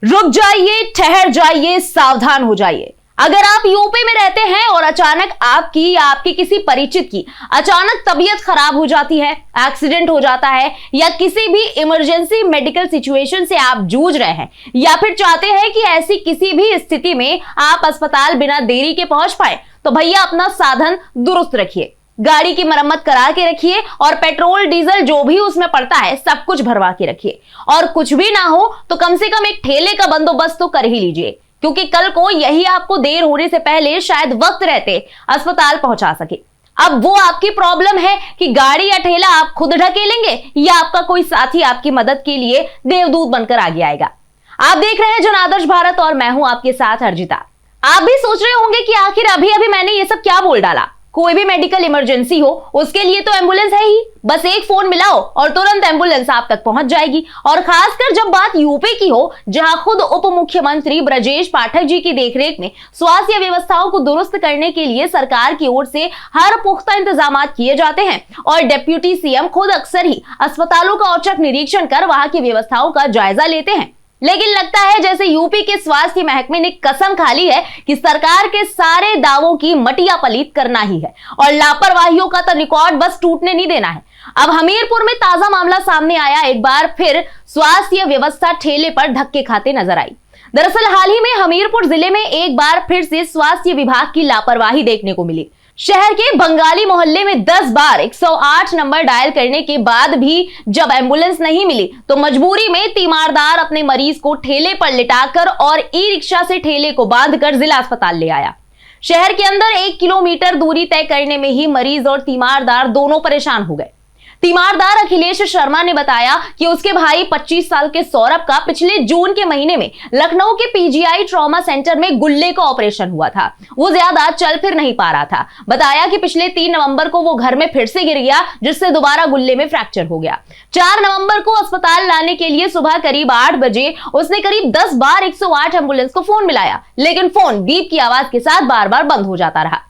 रुक जाइए, ठहर जाइए, सावधान हो जाइए। अगर आप यूपी में रहते हैं और अचानक आपकी या आपकी किसी परिचित की अचानक तबीयत खराब हो जाती है, एक्सीडेंट हो जाता है, या किसी भी इमरजेंसी मेडिकल सिचुएशन से आप जूझ रहे हैं, या फिर चाहते हैं कि ऐसी किसी भी स्थिति में आप अस्पताल बिना देरी के पहुंच पाए, तो भैया अपना साधन दुरुस्त रखिए, गाड़ी की मरम्मत करा के रखिए और पेट्रोल डीजल जो भी उसमें पड़ता है सब कुछ भरवा के रखिए। और कुछ भी ना हो तो कम से कम एक ठेले का बंदोबस्त तो कर ही लीजिए, क्योंकि कल को यही आपको देर होने से पहले शायद वक्त रहते अस्पताल पहुंचा सके। अब वो आपकी प्रॉब्लम है कि गाड़ी या ठेला आप खुद ढकेलेंगे या आपका कोई साथी आपकी मदद के लिए देवदूत बनकर आगे आएगा। आप देख रहे हैं जन आदर्श भारत और मैं हूं आपके साथ अर्जिता। आप भी सोच रहे होंगे कि आखिर अभी अभी मैंने ये सब क्या बोल डाला। कोई भी मेडिकल इमरजेंसी हो उसके लिए तो एम्बुलेंस है ही, बस एक फोन मिलाओ और तुरंत एम्बुलेंस आप तक पहुंच जाएगी। और खासकर जब बात यूपी की हो, जहां खुद उप मुख्यमंत्री ब्रजेश पाठक जी की देखरेख में स्वास्थ्य व्यवस्थाओं को दुरुस्त करने के लिए सरकार की ओर से हर पुख्ता इंतजाम किए जाते हैं और डिप्टी सीएम खुद अक्सर ही अस्पतालों का औचक निरीक्षण कर वहां की व्यवस्थाओं का जायजा लेते हैं। लेकिन लगता है जैसे यूपी के स्वास्थ्य महकमे ने कसम खा ली है कि सरकार के सारे दावों की मटिया पलीत करना ही है और लापरवाहियों का तो रिकॉर्ड बस टूटने नहीं देना है। अब हमीरपुर में ताजा मामला सामने आया। एक बार फिर स्वास्थ्य व्यवस्था ठेले पर धक्के खाते नजर आई। दरअसल हाल ही में हमीरपुर जिले में एक बार फिर से स्वास्थ्य विभाग की लापरवाही देखने को मिली। शहर के बंगाली मोहल्ले में 10 बार 108 नंबर डायल करने के बाद भी जब एम्बुलेंस नहीं मिली तो मजबूरी में तीमारदार अपने मरीज को ठेले पर लिटाकर और ई रिक्शा से ठेले को बांधकर जिला अस्पताल ले आया। शहर के अंदर 1 किलोमीटर दूरी तय करने में ही मरीज और तीमारदार दोनों परेशान हो गए। तीमारदार अखिलेश शर्मा ने बताया कि उसके भाई 25 साल के सौरभ का पिछले जून के महीने में लखनऊ के पीजीआई ट्रॉमा सेंटर में गुल्ले का ऑपरेशन हुआ था। वो ज्यादा चल फिर नहीं पा रहा था। बताया कि पिछले 3 नवंबर को वो घर में फिर से गिर गया, जिससे दोबारा गुल्ले में फ्रैक्चर हो गया। 4 नवंबर को अस्पताल लाने के लिए सुबह करीब 8 बजे उसने करीब 10 बार 108 एम्बुलेंस को फोन मिलाया, लेकिन फोन बीप की आवाज के साथ बार बार बंद हो जाता रहा।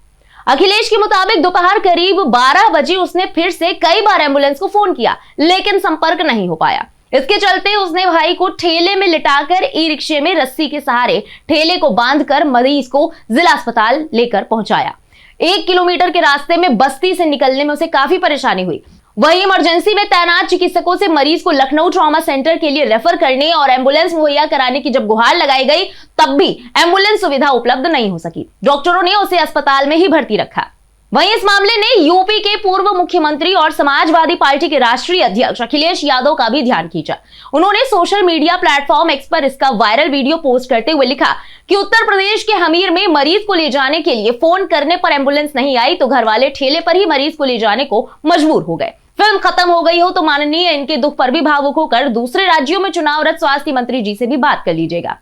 अखिलेश के मुताबिक दोपहर करीब 12 बजे उसने फिर से कई बार एम्बुलेंस को फोन किया, लेकिन संपर्क नहीं हो पाया। इसके चलते उसने भाई को ठेले में लिटाकर ई रिक्शे में रस्सी के सहारे ठेले को बांधकर मरीज को जिला अस्पताल लेकर पहुंचाया। 1 किलोमीटर के रास्ते में बस्ती से निकलने में उसे काफी परेशानी हुई। वही इमरजेंसी में तैनात चिकित्सकों से मरीज को लखनऊ ट्रॉमा सेंटर के लिए रेफर करने और एम्बुलेंस मुहैया कराने की जब गुहार लगाई गई, तब भी एम्बुलेंस सुविधा उपलब्ध नहीं हो सकी। डॉक्टरों ने उसे अस्पताल में ही भर्ती रखा। वहीं इस मामले ने यूपी के पूर्व मुख्यमंत्री और समाजवादी पार्टी के राष्ट्रीय अध्यक्ष अखिलेश यादव का भी ध्यान खींचा। उन्होंने सोशल मीडिया प्लेटफॉर्म एक्स पर इसका वायरल वीडियो पोस्ट करते हुए लिखा कि उत्तर प्रदेश के हमीर में मरीज को ले जाने के लिए फोन करने पर एम्बुलेंस नहीं आई तो घर वाले ठेले पर ही मरीज को ले जाने को मजबूर हो गए। फिल्म खत्म हो गई हो तो माननीय इनके दुख पर भी भावुक होकर दूसरे राज्यों में चुनावरत स्वास्थ्य मंत्री जी से भी बात कर लीजिएगा।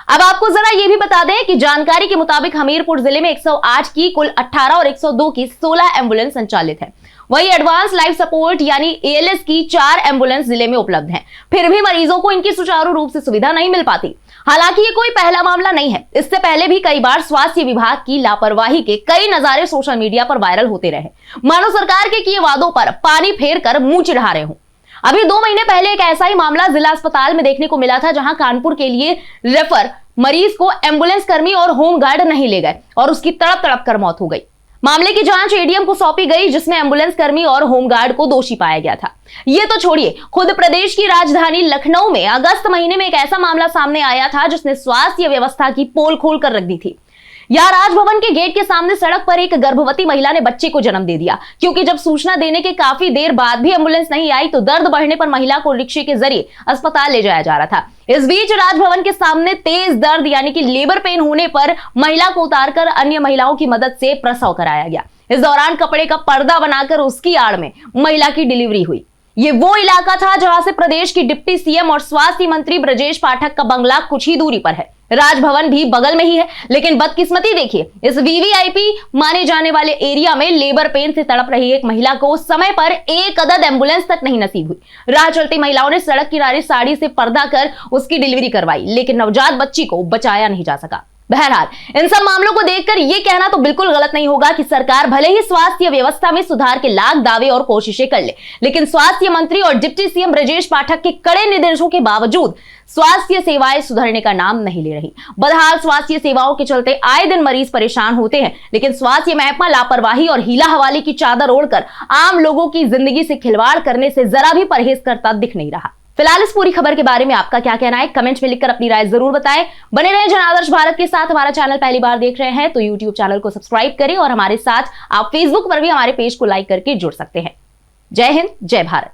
अब आपको जरा ये भी बता दें कि जानकारी के मुताबिक हमीरपुर जिले में 108 की कुल 18 और 102 की 16 एम्बुलेंस संचालित है। वही एडवांस लाइफ सपोर्ट यानी एएलएस की 4 एम्बुलेंस जिले में उपलब्ध हैं। फिर भी मरीजों को इनकी सुचारू रूप से सुविधा नहीं मिल पाती। हालांकि ये कोई पहला मामला नहीं है। इससे पहले भी कई बार स्वास्थ्य विभाग की लापरवाही के कई नजारे सोशल मीडिया पर वायरल होते रहे, मानो सरकार के किए वादों पर पानी फेर कर मुंह चिढ़ा रहे हों। अभी 2 महीने पहले एक ऐसा ही मामला जिला अस्पताल में देखने को मिला था, जहां कानपुर के लिए रेफर मरीज को एम्बुलेंस कर्मी और होमगार्ड नहीं ले गए और उसकी तड़प तड़प कर मौत हो गई। मामले की जांच एडीएम को सौंपी गई, जिसमें एम्बुलेंस कर्मी और होमगार्ड को दोषी पाया गया था। ये तो छोड़िए, खुद प्रदेश की राजधानी लखनऊ में अगस्त महीने में एक ऐसा मामला सामने आया था जिसने स्वास्थ्य व्यवस्था की पोल खोल कर रख दी थी। यह राजभवन के गेट के सामने सड़क पर एक गर्भवती महिला ने बच्चे को जन्म दे दिया, क्योंकि जब सूचना देने के काफी देर बाद भी एम्बुलेंस नहीं आई तो दर्द बढ़ने पर महिला को रिक्शे के जरिए अस्पताल ले जाया जा रहा था। इस बीच राजभवन के सामने तेज दर्द यानी कि लेबर पेन होने पर महिला को उतारकर अन्य महिलाओं की मदद से प्रसव कराया गया। इस दौरान कपड़े का पर्दा बनाकर उसकी आड़ में महिला की डिलीवरी हुई। ये वो इलाका था जहां से प्रदेश की डिप्टी सीएम और स्वास्थ्य मंत्री ब्रजेश पाठक का बंगला कुछ ही दूरी पर है। राजभवन भी बगल में ही है, लेकिन बदकिस्मती देखिए, इस वीवीआईपी माने जाने वाले एरिया में लेबर पेन से तड़प रही एक महिला को समय पर एक अदद एम्बुलेंस तक नहीं नसीब हुई। राह चलती महिलाओं ने सड़क किनारे साड़ी से पर्दा कर उसकी डिलीवरी करवाई, लेकिन नवजात बच्ची को बचाया नहीं जा सका। बहरहाल इन सब मामलों को देखकर यह कहना तो बिल्कुल गलत नहीं होगा कि सरकार भले ही स्वास्थ्य व्यवस्था में सुधार के लाख दावे और कोशिशें कर ले, लेकिन स्वास्थ्य मंत्री और डिप्टी सीएम ब्रजेश पाठक के कड़े निर्देशों के बावजूद स्वास्थ्य सेवाएं सुधरने का नाम नहीं ले रही। बदहाल स्वास्थ्य सेवाओं के चलते आए दिन मरीज परेशान होते हैं, लेकिन स्वास्थ्य महकमा लापरवाही और हीला हवाली की चादर ओढ़कर आम लोगों की जिंदगी से खिलवाड़ करने से जरा भी परहेज करता दिख नहीं रहा। फिलहाल इस पूरी खबर के बारे में आपका क्या कहना है, कमेंट में लिखकर अपनी राय जरूर बताएं। बने रहें जन आदर्श भारत के साथ। हमारा चैनल पहली बार देख रहे हैं तो यूट्यूब चैनल को सब्सक्राइब करें और हमारे साथ आप फेसबुक पर भी हमारे पेज को लाइक करके जुड़ सकते हैं। जय हिंद, जय भारत।